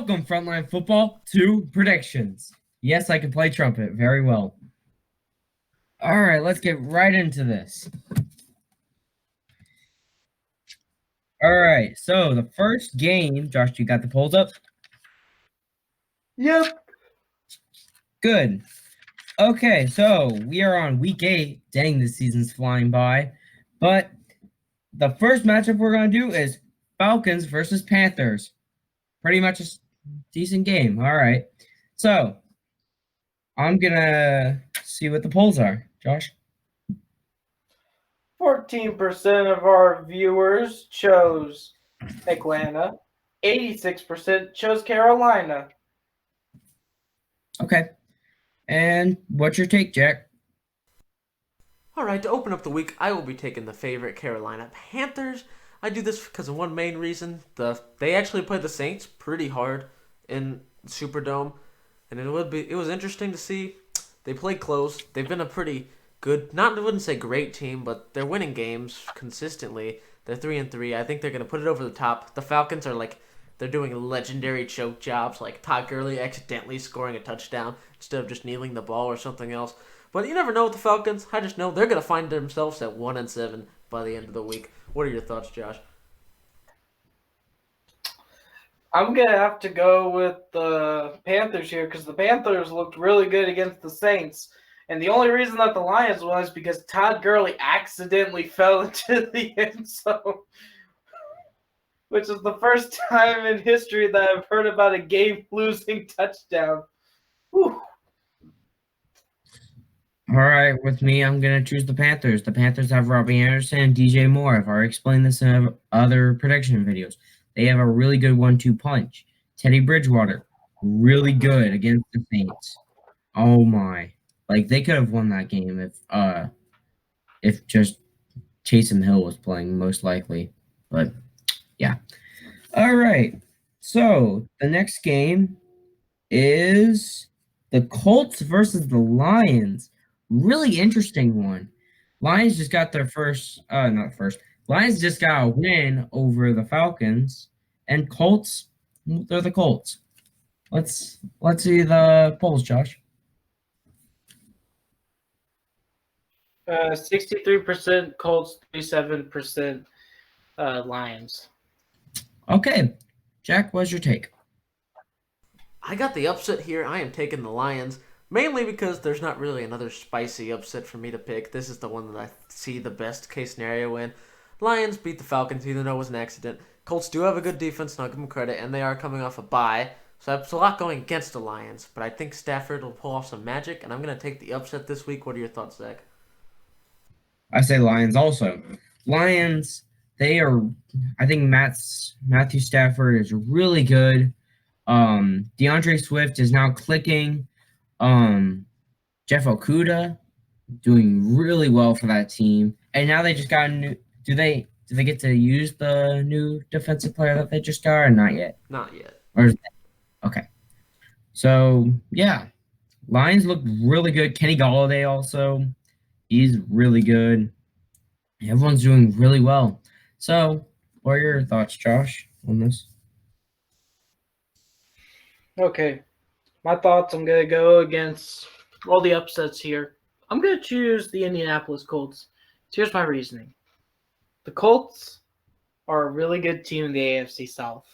Welcome, Frontline Football, to predictions. Yes, I can play trumpet very well. All right, let's get right into this. All right, so the first game, Josh, you got the polls up? Yep. Good. Okay, so we are on week 8. Dang, this season's flying by. But the first matchup we're going to do is Falcons versus Panthers. Pretty much a decent game. All right. So I'm going to see what the polls are. Josh? 14% of our viewers chose Atlanta. 86% chose Carolina. Okay. And what's your take, Jack? All right, to open up the week, I will be taking the favorite Carolina Panthers. I do this because of one main reason. They actually played the Saints pretty hard in Superdome, and it was interesting to see. They played close. They've been a pretty good, I wouldn't say great team, but they're winning games consistently. They're 3-3. I think they're gonna put it over the top. The Falcons are they're doing legendary choke jobs, like Todd Gurley accidentally scoring a touchdown instead of just kneeling the ball or something else. But you never know with the Falcons. I just know they're gonna find themselves at 1-7 by the end of the week. What are your thoughts, Josh? I'm going to have to go with the Panthers here because the Panthers looked really good against the Saints. And the only reason that the Lions won is because Todd Gurley accidentally fell into the end zone, which is the first time in history that I've heard about a game-losing touchdown. Whew. All right, with me, I'm going to choose the Panthers. The Panthers have Robbie Anderson and DJ Moore. I've already explained this in other prediction videos. They have a really good 1-2 punch. Teddy Bridgewater, really good against the Saints. Oh my. They could have won that game if just Taysom Hill was playing, most likely. But yeah. All right. So the next game is the Colts versus the Lions. Really interesting one. Lions just got their Lions just got a win over the Falcons, and Colts, they're the Colts. Let's see the polls, Josh. 63% Colts, 37% Lions. Okay. Jack, what's your take? I got the upset here. I am taking the Lions, mainly because there's not really another spicy upset for me to pick. This is the one that I see the best case scenario in. Lions beat the Falcons, even though it was an accident. Colts do have a good defense, and I'll give them credit, and they are coming off a bye. So it's a lot going against the Lions, but I think Stafford will pull off some magic, and I'm going to take the upset this week. What are your thoughts, Zach? I say Lions also. Lions, I think Matthew Stafford is really good. DeAndre Swift is now clicking. Jeff Okuda doing really well for that team. And now they just got a new. Do they get to use the new defensive player that they just got, or not yet? Not yet. Okay. So yeah, Lions look really good. Kenny Golladay also, he's really good. Everyone's doing really well. So, what are your thoughts, Josh, on this? Okay. My thoughts, I'm going to go against all the upsets here. I'm going to choose the Indianapolis Colts. So here's my reasoning. The Colts are a really good team in the AFC South.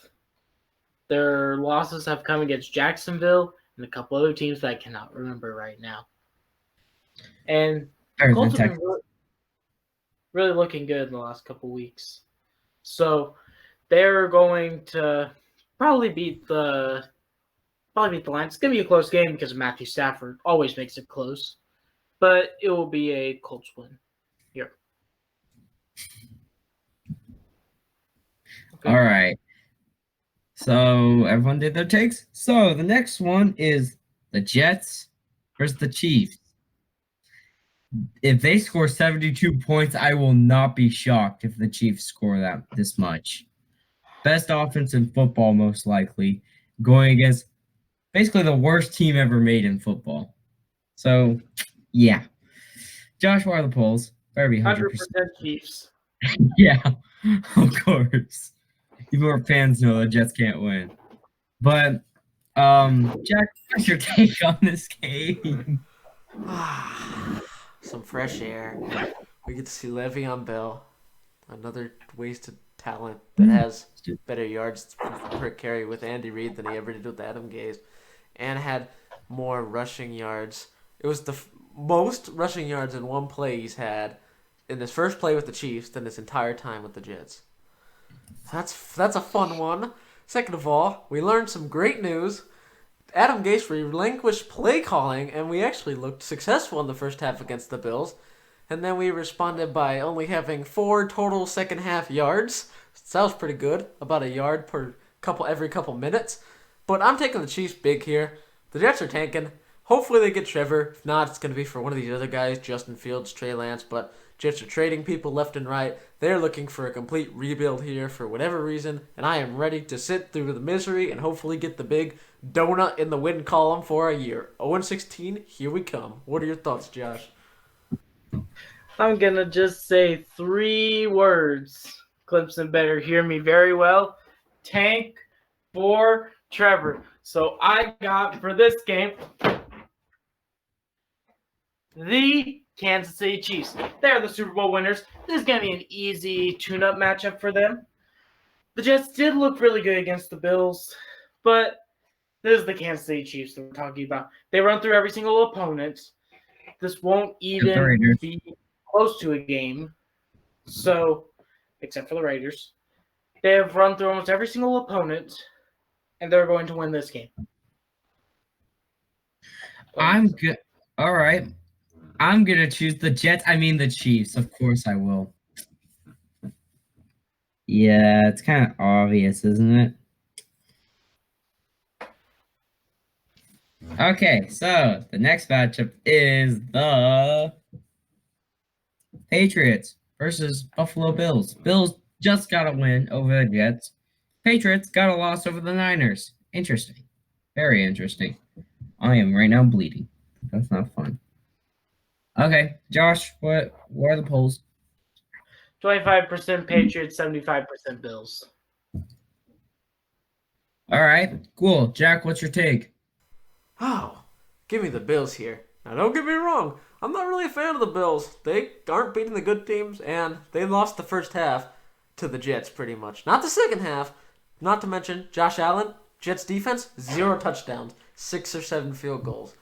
Their losses have come against Jacksonville and a couple other teams that I cannot remember right now. And the Colts have been really looking good in the last couple weeks. So they're going to probably beat the Lions. It's going to be a close game because Matthew Stafford always makes it close. But it will be a Colts win here. Okay. All right. So everyone did their takes. So the next one is the Jets versus the Chiefs. If they score 72 points, I will not be shocked if the Chiefs score this much. Best offense in football, most likely, going against basically the worst team ever made in football. So, yeah. Josh, what are the polls? Better be 100%. Chiefs. Yeah, of course. Even our fans know the Jets can't win. But Jack, what's your take on this game? Some fresh air. We get to see Le'Veon Bell, another wasted talent that has better yards per carry with Andy Reid than he ever did with Adam Gase, and had more rushing yards. It was the most rushing yards in one play he's had in his first play with the Chiefs than his entire time with the Jets. That's a fun one. Second of all, we learned some great news. Adam Gase relinquished play calling, and we actually looked successful in the first half against the Bills. And then we responded by only having 4 total second half yards. So that was pretty good, about a yard per every couple minutes. But I'm taking the Chiefs big here. The Jets are tanking. Hopefully they get Trevor. If not, it's going to be for one of these other guys, Justin Fields, Trey Lance. But Jets are trading people left and right. They're looking for a complete rebuild here for whatever reason. And I am ready to sit through the misery and hopefully get the big donut in the win column for a year. 0-16, here we come. What are your thoughts, Josh? I'm going to just say 3 words. Clemson better hear me very well. Tank for Trevor. So I got for this game the Kansas City Chiefs. They're the Super Bowl winners. This is going to be an easy tune-up matchup for them. The Jets did look really good against the Bills, but this is the Kansas City Chiefs that we're talking about. They run through every single opponent. This won't even be close to a game. So, except for the Raiders. They have run through almost every single opponent, and they're going to win this game. I'm good. All right. I'm going to choose the Jets. I mean the Chiefs. Of course I will. Yeah, it's kind of obvious, isn't it? Okay, so the next matchup is the Patriots versus Buffalo Bills. Bills just got a win over the Jets. Patriots got a loss over the Niners. Interesting. Very interesting. I am right now bleeding. That's not fun. Okay, Josh, what are the polls? 25% Patriots, 75% Bills. All right, cool. Jack, what's your take? Oh, give me the Bills here. Now, don't get me wrong. I'm not really a fan of the Bills. They aren't beating the good teams, and they lost the first half to the Jets pretty much. Not the second half. Not to mention Josh Allen, Jets defense, 0 touchdowns, 6 or 7 field goals.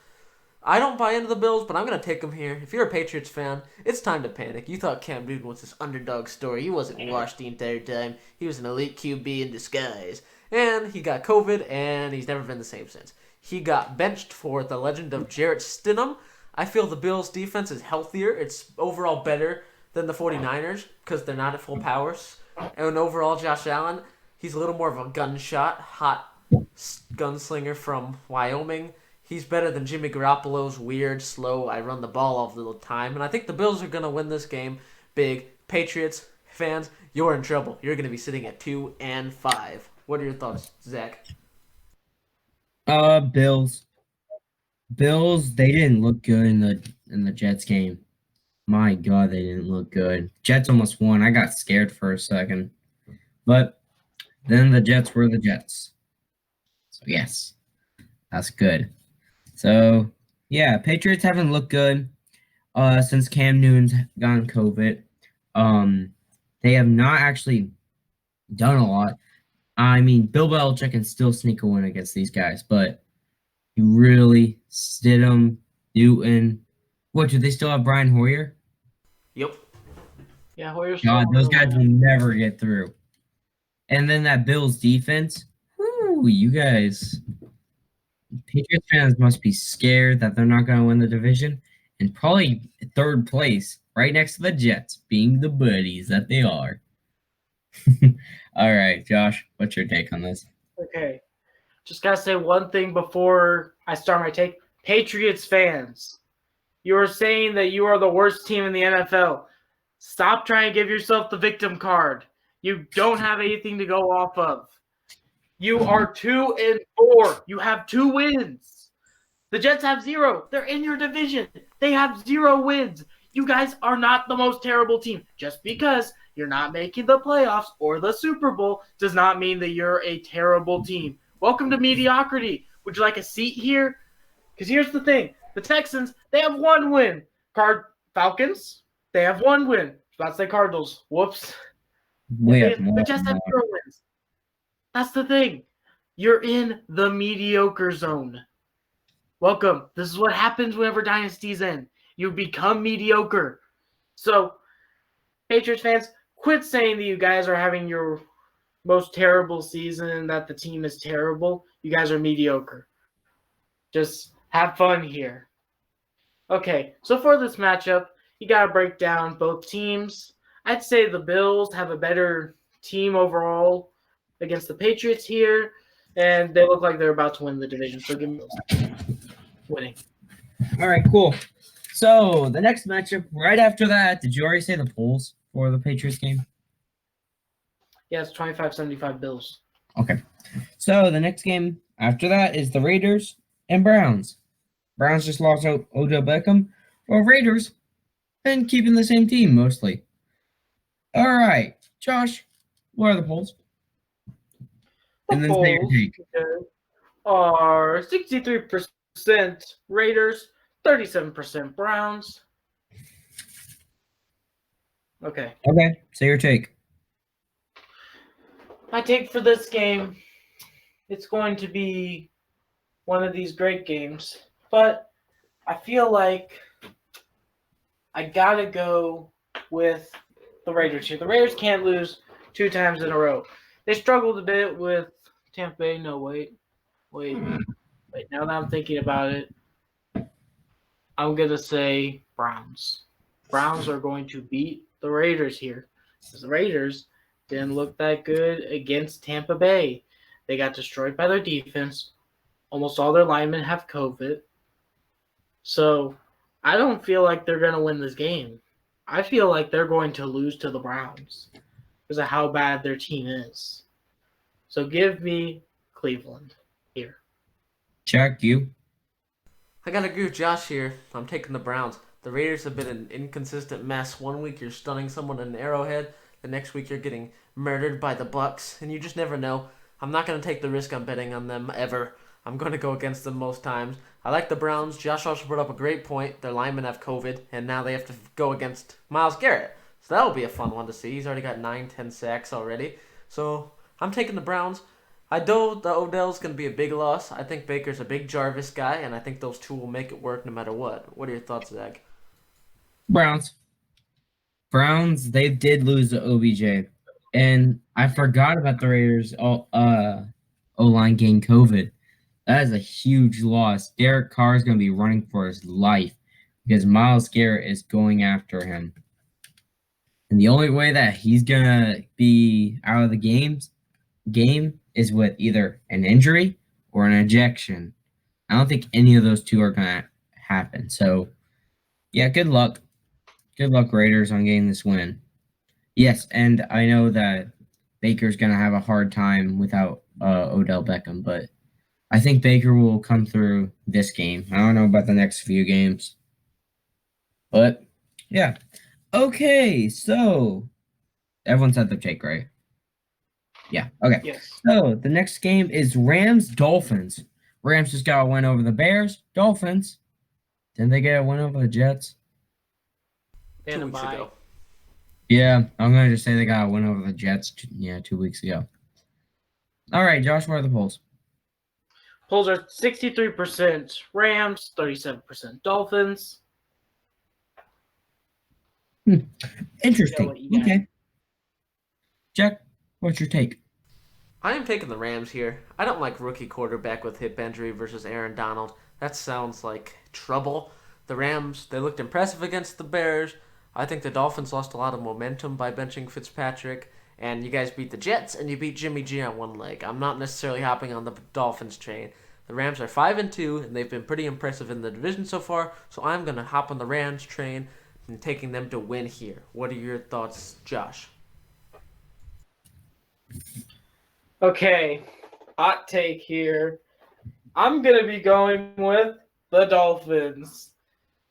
I don't buy into the Bills, but I'm going to take them here. If you're a Patriots fan, it's time to panic. You thought Cam Newton was this underdog story. He wasn't washed the entire time. He was an elite QB in disguise. And he got COVID, and he's never been the same since. He got benched for the legend of Jarrett Stidham. I feel the Bills' defense is healthier. It's overall better than the 49ers because they're not at full powers. And overall, Josh Allen, he's a little more of a gunshot, hot gunslinger from Wyoming. He's better than Jimmy Garoppolo's weird, slow, I run the ball all the time. And I think the Bills are going to win this game big. Patriots fans, you're in trouble. You're going to be sitting at 2-5. What are your thoughts, Zach? Bills. Bills, they didn't look good in the Jets game. My God, they didn't look good. Jets almost won. I got scared for a second. But then the Jets were the Jets. So yes, that's good. So yeah, Patriots haven't looked good since Cam Newton's gotten COVID. They have not actually done a lot. I mean, Bill Belichick can still sneak a win against these guys, but you really Stidham, Newton. What, do they still have Brian Hoyer? Yep. Yeah, Hoyer's God, those guys will never get through. And then that Bills defense. Whoo, you guys. Patriots fans must be scared that they're not going to win the division. And probably 3rd place, right next to the Jets, being the buddies that they are. All right, Josh, what's your take on this? Okay. Just got to say one thing before I start my take. Patriots fans, you are saying that you are the worst team in the NFL. Stop trying to give yourself the victim card. You don't have anything to go off of. You are 2-4. You have 2 wins. The Jets have 0. They're in your division. They have 0 wins. You guys are not the most terrible team. Just because you're not making the playoffs or the Super Bowl does not mean that you're a terrible team. Welcome to mediocrity. Would you like a seat here? Because here's the thing. The Texans, they have one win. Falcons, they have one win. I was about to say Cardinals. Whoops. We have They more. just have 0 wins. That's the thing. You're in the mediocre zone. Welcome. This is what happens whenever dynasties end. You become mediocre. So, Patriots fans, quit saying that you guys are having your most terrible season and that the team is terrible. You guys are mediocre. Just have fun here. Okay, so for this matchup, you got to break down both teams. I'd say the Bills have a better team overall against the Patriots here, and they look like they're about to win the division. So give me Bills winning. All right, cool. So the next matchup right after that, did you already say the polls for the Patriots game? Yeah, it's 25-75 Bills. Okay. So the next game after that is the Raiders and Browns. Browns just lost Odell Beckham. Well, Raiders been keeping the same team mostly. All right, Josh, what are the polls? And then say your take. Are 63% Raiders, 37% Browns. Okay. Okay, say your take. My take for this game, it's going to be one of these great games, but I feel like I gotta go with the Raiders here. The Raiders can't lose 2 times in a row. They struggled a bit with Tampa Bay. No, wait. Now that I'm thinking about it, I'm gonna say Browns. Browns are going to beat the Raiders here, because the Raiders didn't look that good against Tampa Bay. They got destroyed by their defense. Almost all their linemen have COVID. So I don't feel like they're going to win this game. I feel like they're going to lose to the Browns because of how bad their team is. So give me Cleveland here. Jack, you? I gotta agree with Josh here. I'm taking the Browns. The Raiders have been an inconsistent mess. One week you're stunning someone in an Arrowhead. The next week you're getting murdered by the Bucks, and you just never know. I'm not going to take the risk on betting on them ever. I'm going to go against them most times. I like the Browns. Josh also brought up a great point. Their linemen have COVID, and now they have to go against Myles Garrett. So that will be a fun one to see. He's already got 9-10 sacks already. So I'm taking the Browns. I know the Odell's going to be a big loss. I think Baker's a big Jarvis guy, and I think those two will make it work no matter what. What are your thoughts, Zach? Browns, they did lose to OBJ. And I forgot about the Raiders O-line getting COVID. That is a huge loss. Derek Carr is going to be running for his life because Myles Garrett is going after him. And the only way that he's going to be out of the game is with either an injury or an ejection. I don't think any of those two are going to happen. So, yeah, good luck. Good luck, Raiders, on getting this win. Yes, and I know that Baker's going to have a hard time without Odell Beckham, but I think Baker will come through this game. I don't know about the next few games. But, yeah. Okay, so everyone's had their take, right? Yeah, okay. Yes. So the next game is Rams-Dolphins. Rams just got a win over the Bears. Dolphins, didn't they get a win over the Jets? 2 weeks ago. Yeah, I'm going to just say they got a win over the Jets 2 weeks ago. All right, Josh, what are the polls? Polls are 63% Rams, 37% Dolphins. Interesting. what you got. Okay. Jack, what's your take? I am taking the Rams here. I don't like rookie quarterback with hip injury versus Aaron Donald. That sounds like trouble. The Rams, they looked impressive against the Bears. I think the Dolphins lost a lot of momentum by benching Fitzpatrick. And you guys beat the Jets, and you beat Jimmy G on one leg. I'm not necessarily hopping on the Dolphins train. The Rams are 5-2, and they've been pretty impressive in the division so far. So I'm going to hop on the Rams train and taking them to win here. What are your thoughts, Josh? Okay, hot take here. I'm going to be going with the Dolphins.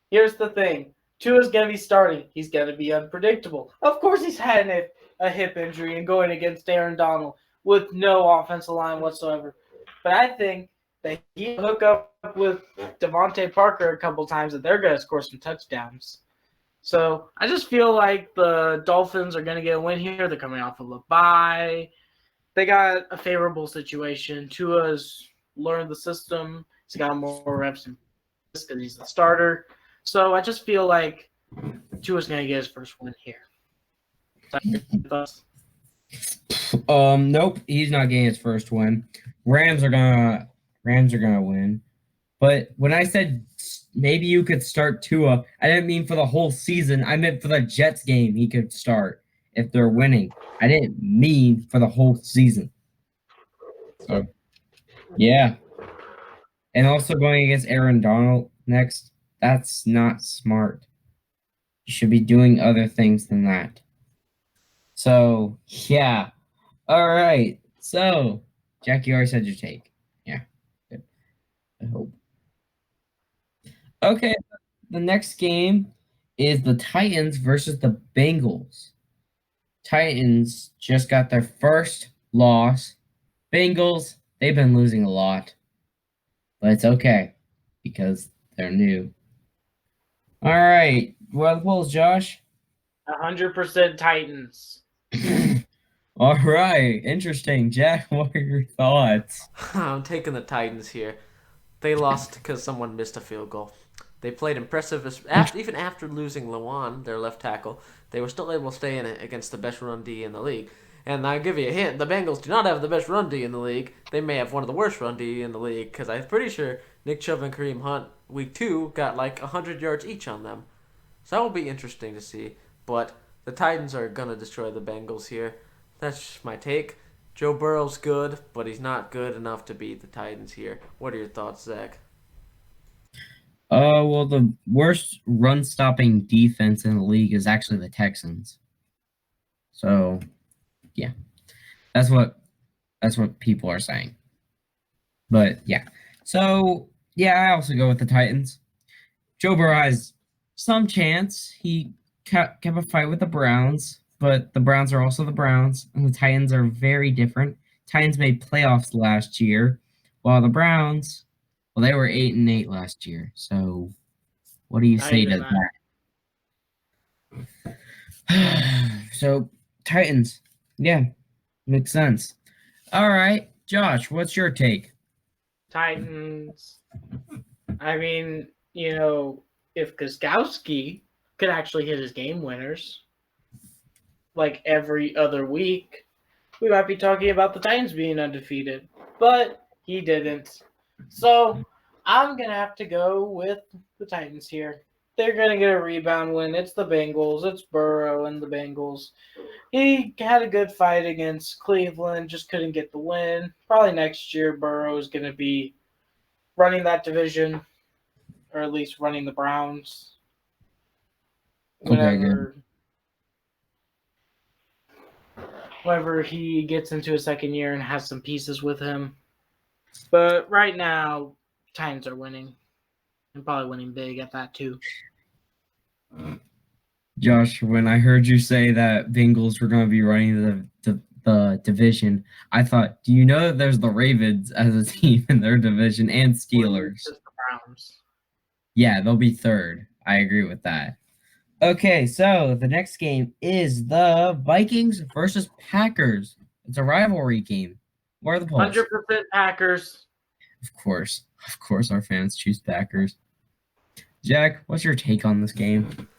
Here's the thing. Tua's going to be starting. He's going to be unpredictable. Of course he's had a hip injury and going against Aaron Donald with no offensive line whatsoever. but I think that he hook up with Devontae Parker a couple times and they're going to score some touchdowns. So I just feel like the Dolphins are going to get a win here. They're coming off of a bye. They got a favorable situation. Tua's learned the system. He's got more reps because he's the starter. So I just feel like Tua's going to get his first win here. Nope, he's not getting his first win. Rams are gonna win. But when I said maybe you could start Tua, I didn't mean for the whole season. I meant for the Jets game he could start if they're winning. I didn't mean for the whole season. So, yeah. And also going against Aaron Donald next, that's not smart. You should be doing other things than that. So, yeah. All right. So, Jack, you already said your take. Yeah. Good. I hope. Okay. The next game is the Titans versus the Bengals. Titans just got their first loss. Bengals, they've been losing a lot. But it's okay because they're new. All right. What are the polls, Josh? 100% Titans. All right. Interesting. Jack, what are your thoughts? I'm taking the Titans here. They lost because someone missed a field goal. They played impressive, even after losing Lewan, their left tackle. They were still able to stay in it against the best run D in the league. And I'll give you a hint, the Bengals do not have the best run D in the league. They may have one of the worst run D in the league, because I'm pretty sure Nick Chubb and Kareem Hunt, week 2, got like 100 yards each on them. So that will be interesting to see. But the Titans are going to destroy the Bengals here. That's my take. Joe Burrow's good, but he's not good enough to beat the Titans here. What are your thoughts, Zach? Well, the worst run-stopping defense in the league is actually the Texans. So, yeah, that's what people are saying. But yeah, so yeah, I also go with the Titans. Joe Burrow has some chance. He kept a fight with the Browns, but the Browns are also the Browns, and the Titans are very different. Titans made playoffs last year, while the Browns, well, they were 8-8 last year. So, what do you say to that? So, Titans, yeah, makes sense. All right, Josh, what's your take? Titans. I mean, if Gostkowski could actually hit his game winners like every other week, we might be talking about the Titans being undefeated. But he didn't. So I'm going to have to go with the Titans here. They're going to get a rebound win. It's the Bengals. It's Burrow and the Bengals. He had a good fight against Cleveland, just couldn't get the win. Probably next year, Burrow is going to be running that division, or at least running the Browns. Whenever he gets into his second year and has some pieces with him. But right now, Titans are winning. And probably winning big at that too. Josh, when I heard you say that Bengals were going to be running the division, I thought, do you know that there's the Ravens as a team in their division and Steelers? Just the Browns. Yeah, they'll be third. I agree with that. Okay, so the next game is the Vikings versus Packers. It's a rivalry game. What are the polls? 100% Packers. Of course, our fans choose Packers. Jack, what's your take on this game?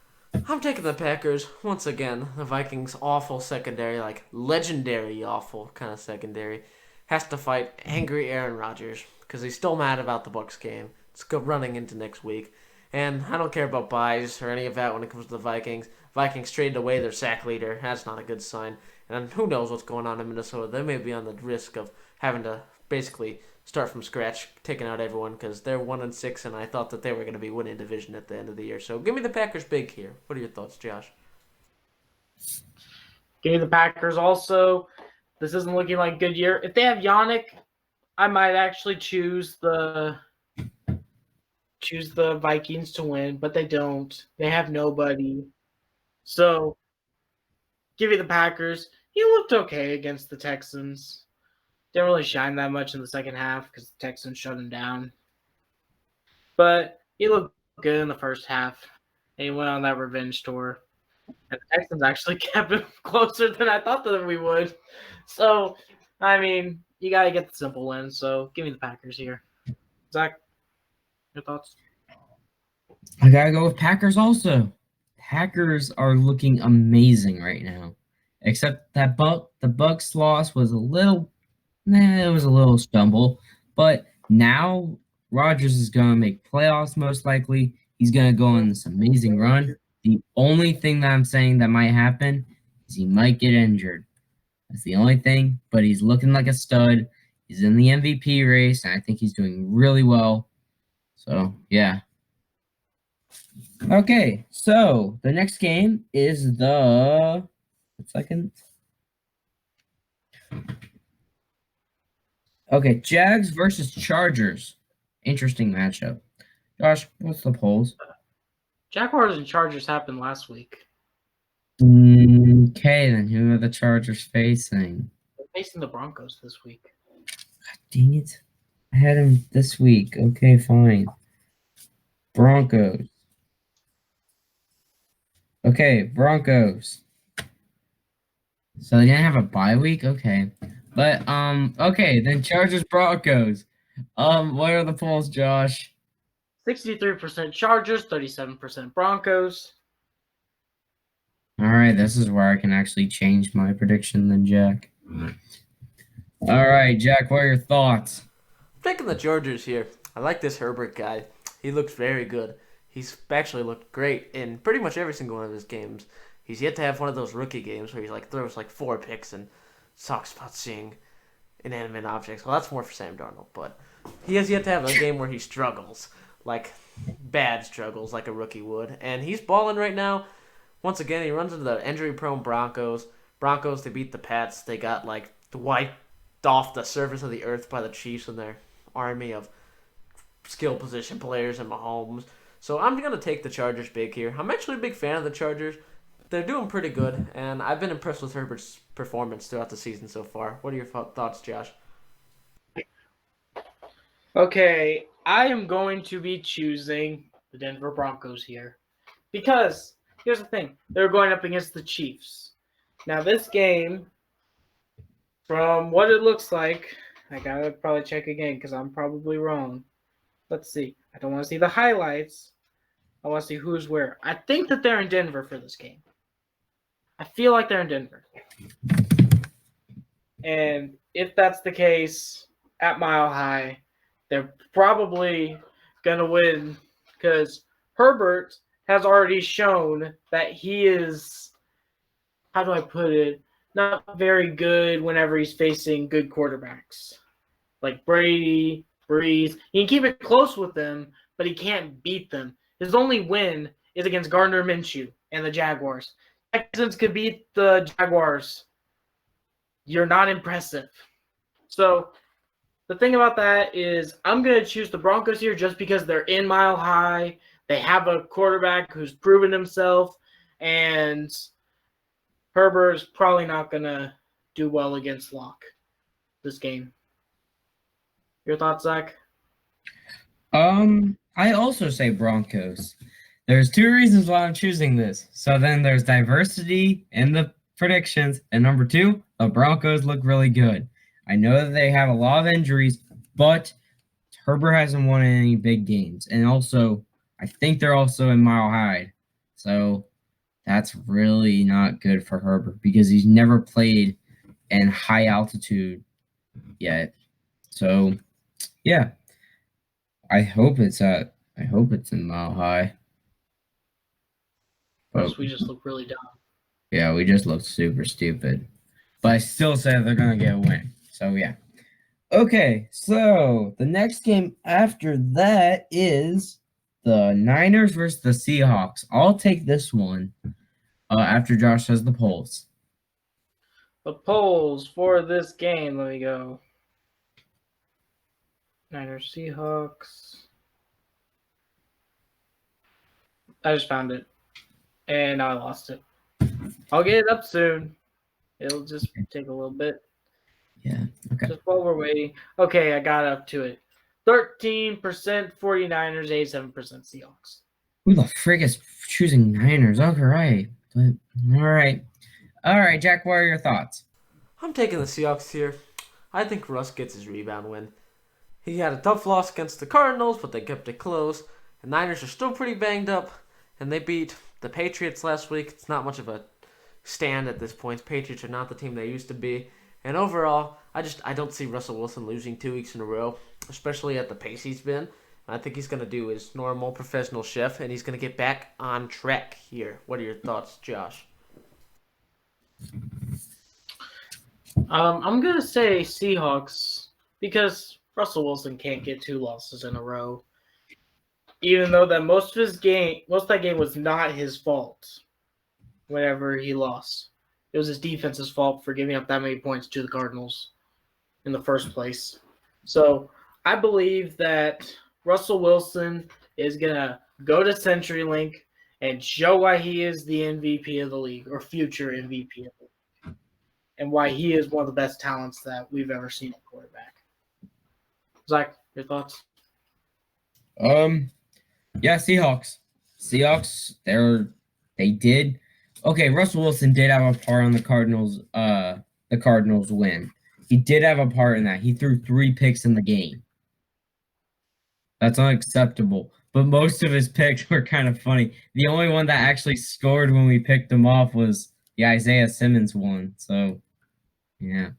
I'm taking the Packers. Once again, the Vikings' awful secondary, like legendary awful kind of secondary, has to fight angry Aaron Rodgers because he's still mad about the Bucs game. It's running into next week. And I don't care about buys or any of that when it comes to the Vikings. Vikings traded away their sack leader. That's not a good sign. And who knows what's going on in Minnesota. They may be on the risk of having to basically start from scratch, taking out everyone because they're 1-6, and I thought that they were going to be winning division at the end of the year. So give me the Packers big here. What are your thoughts, Josh? Give me the Packers also. This isn't looking like a good year. If they have Yannick, I might actually choose the Vikings to win, but they don't. They have nobody. So give me the Packers. He looked okay against the Texans. Didn't really shine that much in the second half because the Texans shut him down. But he looked good in the first half. And he went on that revenge tour. And the Texans actually kept him closer than I thought that we would. So, I mean, you got to get the simple win. So, give me the Packers here. Zach, your thoughts? I gotta go with Packers also. Packers are looking amazing right now. Except that the Bucks loss was a little, it was a little stumble. But now Rodgers is gonna make playoffs most likely. He's gonna go on this amazing run. The only thing that I'm saying that might happen is he might get injured. That's the only thing. But he's looking like a stud. He's in the MVP race, and I think he's doing really well. So yeah. Okay, so the next game is the second. Okay, Jags versus Chargers. Interesting matchup. Josh, what's the polls? Jaguars and Chargers happened last week. Okay, then who are the Chargers facing? They're facing the Broncos this week. God dang it. I had him this week. Okay, fine. Broncos. Okay, Broncos. So they didn't have a bye week? Okay. But okay, then Chargers Broncos. What are the polls, Josh? 63% Chargers, 37% Broncos. All right, this is where I can actually change my prediction then, Jack. All right, Jack, what are your thoughts? I'm taking the Chargers here. I like this Herbert guy. He looks very good. He's actually looked great in pretty much every single one of his games. He's yet to have one of those rookie games where he throws 4 picks and talks about seeing inanimate objects. Well, that's more for Sam Darnold, but he has yet to have a game where he struggles, like bad struggles, like a rookie would. And he's balling right now. Once again, he runs into the injury-prone Broncos. Broncos, they beat the Pats. They got wiped off the surface of the earth by the Chiefs and their army of skill position players and Mahomes. So I'm going to take the Chargers big here. I'm actually a big fan of the Chargers. They're doing pretty good, and I've been impressed with Herbert's performance throughout the season so far. What are your thoughts, Josh? Okay, I am going to be choosing the Denver Broncos here. Because, here's the thing. They're going up against the Chiefs. Now, this game, from what it looks like, I got to probably check again because I'm probably wrong. Let's see. I don't want to see the highlights. I want to see who's where. I think that they're in Denver for this game. I feel like they're in Denver. And if that's the case, at Mile High, they're probably going to win because Herbert has already shown that he is, how do I put it, not very good whenever he's facing good quarterbacks. Like Brady, Breeze. He can keep it close with them, but he can't beat them. His only win is against Gardner Minshew and the Jaguars. Texans could beat the Jaguars. You're not impressive. So the thing about that is I'm going to choose the Broncos here just because they're in Mile High. They have a quarterback who's proven himself, and Herbert is probably not going to do well against Locke this game. Your thoughts, Zach? I also say Broncos. There's 2 reasons why I'm choosing this. So then there's diversity in the predictions, and number 2, the Broncos look really good. I know that they have a lot of injuries, but Herbert hasn't won any big games. And also, I think they're also in Mile High. So that's really not good for Herbert because he's never played in high altitude yet. So, yeah. I hope it's in Mile High. But we just look really dumb. Yeah, we just looked super stupid. But I still say they're going to get a win. So, yeah. Okay, so the next game after that is the Niners versus the Seahawks. I'll take this one after Josh says the polls. The polls for this game, let me go. Niners, Seahawks. I just found it. And I lost it. I'll get it up soon. It'll just take a little bit. Yeah. Okay. Just while we're waiting. Okay, I got up to it. 13% 49ers, 87% Seahawks. Who the frig is choosing Niners? Okay, right. But all right, Jack. What are your thoughts? I'm taking the Seahawks here. I think Russ gets his rebound win. He had a tough loss against the Cardinals, but they kept it close. The Niners are still pretty banged up, and they beat the Patriots last week. It's not much of a stand at this point. Patriots are not the team they used to be. And overall, I don't see Russell Wilson losing 2 weeks in a row, especially at the pace he's been. I think he's going to do his normal professional chef, and he's going to get back on track here. What are your thoughts, Josh? I'm gonna say Seahawks because Russell Wilson can't get 2 losses in a row. Even though that most of that game was not his fault. Whenever he lost, it was his defense's fault for giving up that many points to the Cardinals in the first place. So I believe that Russell Wilson is gonna go to CenturyLink and show why he is the MVP of the league or future MVP of the league, and why he is one of the best talents that we've ever seen at quarterback. Zach, your thoughts? Yeah, Seahawks. Seahawks. They did. Okay, Russell Wilson did have a part on the Cardinals. The Cardinals win. He did have a part in that. He threw 3 picks in the game. That's unacceptable. But most of his picks were kind of funny. The only one that actually scored when we picked him off was the Isaiah Simmons one. So, yeah.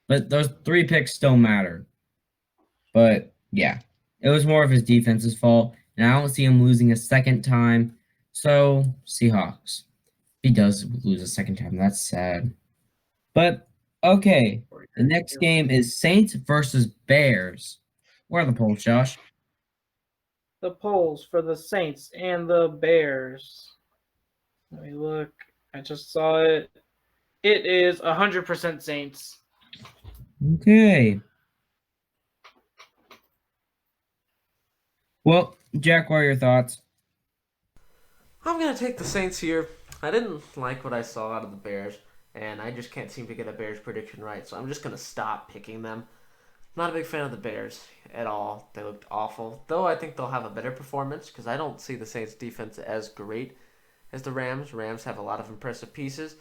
But those 3 picks still matter. But, yeah. It was more of his defense's fault. And I don't see him losing a second time. So, Seahawks. If he does lose a second time, that's sad. But, okay. The next game is Saints versus Bears. Where are the polls, Josh? The polls for the Saints and the Bears. Let me look. I just saw it. It is 100% Saints. Okay. Well, Jack, what are your thoughts? I'm going to take the Saints here. I didn't like what I saw out of the Bears, and I just can't seem to get a Bears prediction right, so I'm just going to stop picking them. Not a big fan of the Bears at all. They looked awful, though I think they'll have a better performance because I don't see the Saints defense as great as the Rams. Rams have a lot of impressive pieces.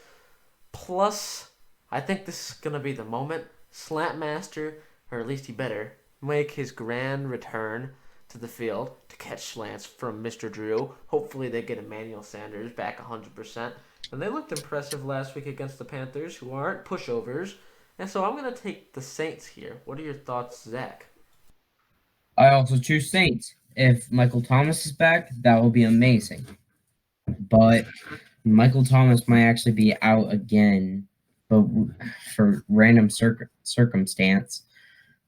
Plus, I think this is going to be the moment Slant Master, or at least he better, make his grand return to the field to catch slants from Mr. Drew. Hopefully they get Emmanuel Sanders back 100%. And they looked impressive last week against the Panthers, who aren't pushovers. And so I'm going to take the Saints here. What are your thoughts, Zach? I also choose Saints. If Michael Thomas is back, that will be amazing. But Michael Thomas might actually be out again, but for random circumstance.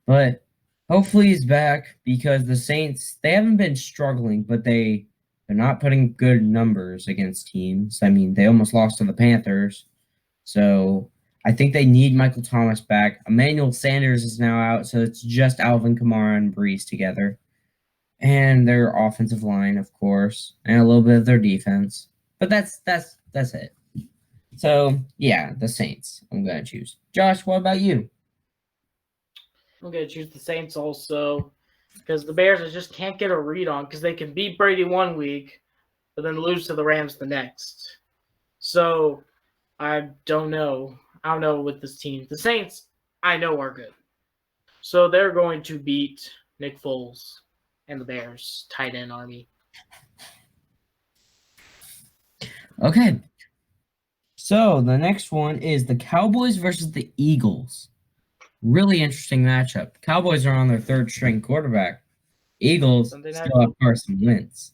But hopefully he's back because the Saints, they haven't been struggling, but they're not putting good numbers against teams. I mean, they almost lost to the Panthers. So I think they need Michael Thomas back. Emmanuel Sanders is now out, so it's just Alvin Kamara and Breeze together. And their offensive line, of course, and a little bit of their defense. But that's it. So, yeah, the Saints I'm going to choose. Josh, what about you? I'm going to choose the Saints also because the Bears I just can't get a read on because they can beat Brady one week but then lose to the Rams the next. So I don't know. I don't know with this team. The Saints, I know, are good. So they're going to beat Nick Foles and the Bears tight end army. Okay. So the next one is the Cowboys versus the Eagles. Really interesting matchup. Cowboys are on their 3rd string quarterback. Eagles still have Carson Wentz.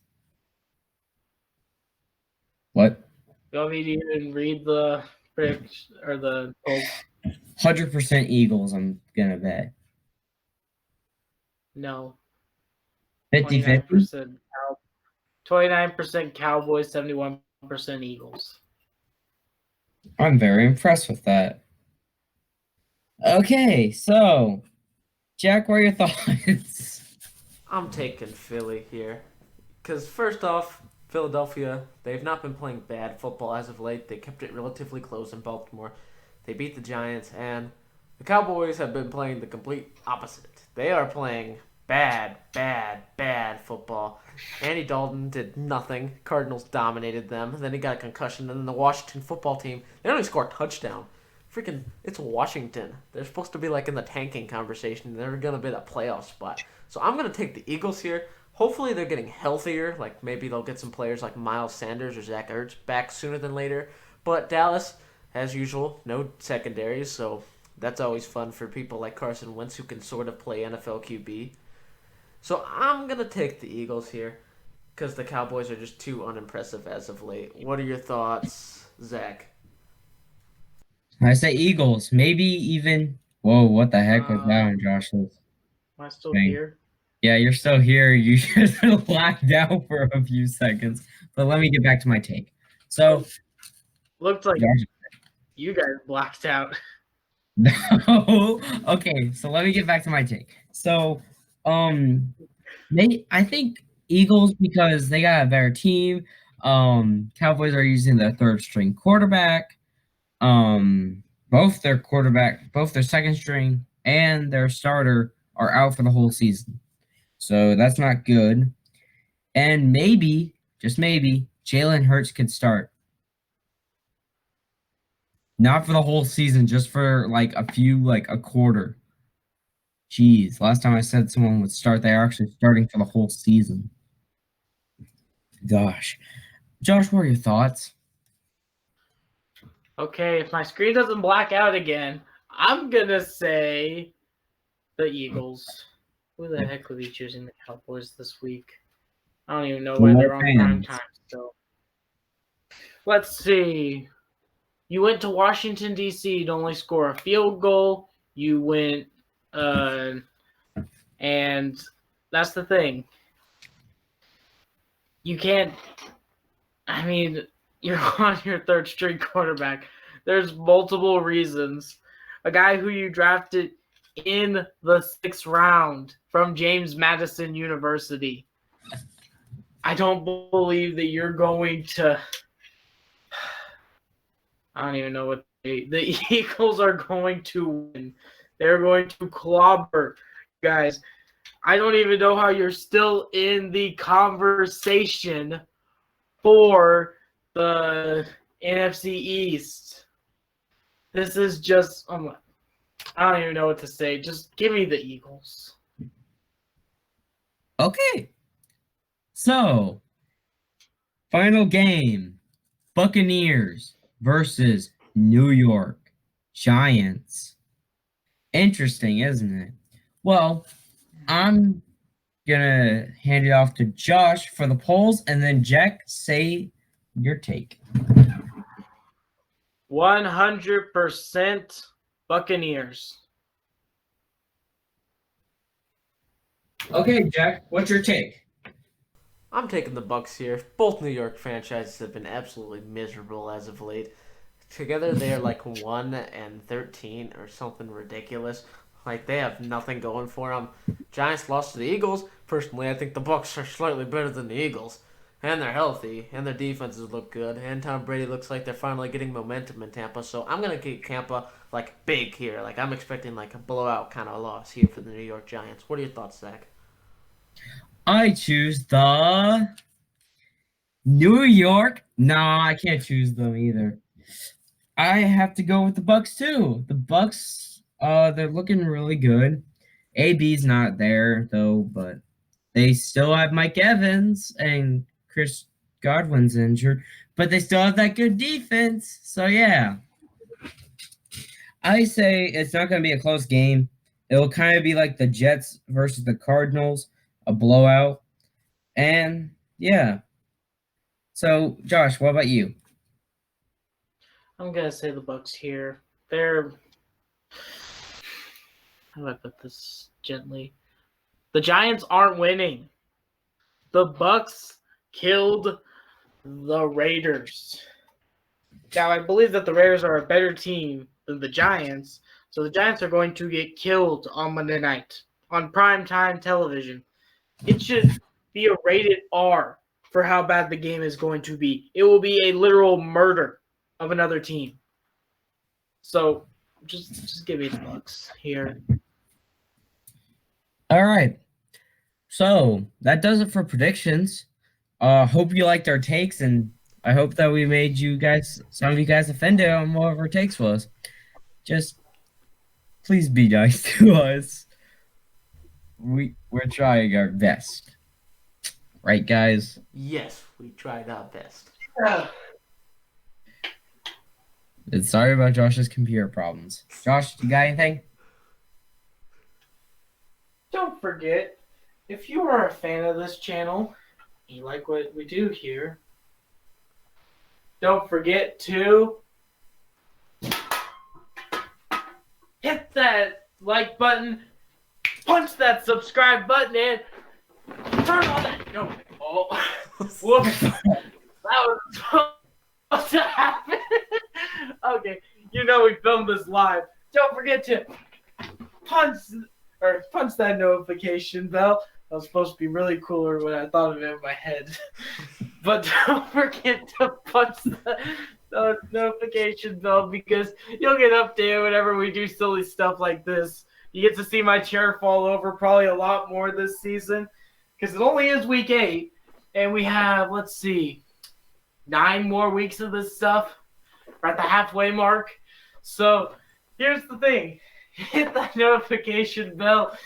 What? You want me to even read the prediction or the polls? 100% Eagles, I'm going to bet. No. 50-50? 29% Cowboys, 71% Eagles. I'm very impressed with that. Okay, so, Jack, what are your thoughts? I'm taking Philly here. Because first off, Philadelphia, they've not been playing bad football as of late. They kept it relatively close in Baltimore. They beat the Giants, and The Cowboys have been playing the complete opposite. They are playing bad, bad, bad football. Andy Dalton did nothing. Cardinals dominated them. Then he got a concussion. And then the Washington football team, they don't even score a touchdown. Freaking, it's Washington. They're supposed to be like in the tanking conversation. They're going to be in a playoff spot. So I'm going to take the Eagles here. Hopefully they're getting healthier. Like maybe they'll get some players like Miles Sanders or Zach Ertz back sooner than later. But Dallas, as usual, no secondaries. So that's always fun for people like Carson Wentz who can sort of play NFL QB. So I'm going to take the Eagles here because the Cowboys are just too unimpressive as of late. What are your thoughts, Zach? I say Eagles. Maybe even. Whoa, what the heck was that on Josh's Am I still thing? here? Yeah, you're still here. You just locked down for a few seconds. But let me get back to my take. So, Looked like Josh, you guys blacked out. no. Okay, so let me get back to my take. So, I think Eagles because they got a better team. Cowboys are using their third string quarterback. Both their second string and their starter are out for the whole season. So that's not good. And maybe, just maybe, Jalen Hurts could start. Not for the whole season, just for like a quarter. Jeez, last time I said someone would start, they are actually starting for the whole season. Gosh. Josh, what are your thoughts? Okay, if my screen doesn't black out again, I'm gonna say the Eagles. Who the heck would be choosing the Cowboys this week? I don't even know why they're on prime time still. Let's see. You went to Washington, D.C. to only score a field goal. You went, and that's the thing. You can't, I mean, you're on your third string quarterback. There's multiple reasons. A guy who you drafted in the 6th round from James Madison University. I don't believe that you're going to. I don't even know what the Eagles are going to win. They're going to clobber, guys. I don't even know how you're still in the conversation for the NFC East. This is just, I don't even know what to say. Just give me the Eagles. Okay. So, final game. Buccaneers versus New York Giants. Interesting, isn't it? Well, I'm gonna hand it off to Josh for the polls, and then Jack, say your take. 100% Buccaneers. Okay, Jack, what's your take? I'm taking the Bucks here. Both New York franchises have been absolutely miserable as of late. Together they are like 1-13 or something ridiculous. Like they have nothing going for them. Giants lost to the Eagles. Personally, I think the Bucks are slightly better than the Eagles, and they're healthy, and their defenses look good, and Tom Brady looks like they're finally getting momentum in Tampa. So I'm gonna keep Tampa like big here. Like I'm expecting like a blowout kind of loss here for the New York Giants. What are your thoughts, Zach? I choose the New York. No, I can't choose them either. I have to go with the Bucks too. The Bucks, they're looking really good. AB's not there though, but they still have Mike Evans and Chris Godwin's injured, but they still have that good defense. So yeah, I say it's not going to be a close game. It'll kind of be like the Jets versus the Cardinals, a blowout. And yeah. So Josh, what about you? I'm gonna say the Bucks here. They're, how do I put this gently? The Giants aren't winning. The Bucks killed the Raiders. Now I believe that the Raiders are a better team than the Giants, so the Giants are going to get killed on Monday night on primetime television. It should be a rated R for how bad the game is going to be. It will be a literal murder of another team. So Just give me the Bucks here. All right. So that does it for predictions. Hope you liked our takes, and I hope that we made some of you guys offended on what our takes was. Just please be nice to us. We're trying our best. Right, guys? Yes, we tried our best. And sorry about Josh's computer problems. Josh, you got anything? Don't forget, if you are a fan of this channel, you like what we do here, don't forget to hit that like button, punch that subscribe button, and turn on that. No, whoops, that was supposed to happen. Okay, we filmed this live. Don't forget to punch that notification bell. That was supposed to be really cooler when I thought of it in my head. But don't forget to punch the notification bell because you'll get updated whenever we do silly stuff like this. You get to see my chair fall over probably a lot more this season because it only is week 8 and we have, 9 more weeks of this stuff. We're at the halfway mark. So here's the thing. Hit that notification bell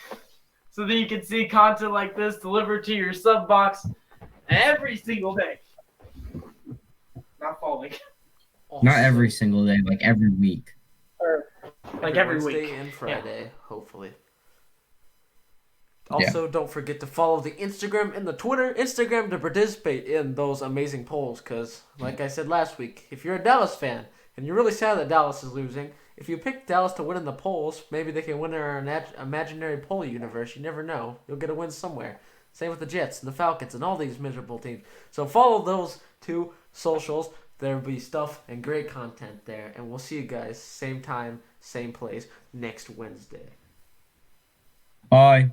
so that you can see content like this delivered to your sub box every single day. Not falling. Also, Not every single day, like every week. Or every Wednesday week. and Friday, hopefully. Also, don't forget to follow the Instagram and the Twitter. Instagram to participate in those amazing polls because, like I said last week, if you're a Dallas fan and you're really sad that Dallas is losing, if you pick Dallas to win in the polls, maybe they can win in our imaginary poll universe. You never know. You'll get a win somewhere. Same with the Jets and the Falcons and all these miserable teams. So follow those 2 socials. There'll be stuff and great content there. And we'll see you guys same time, same place next Wednesday. Bye.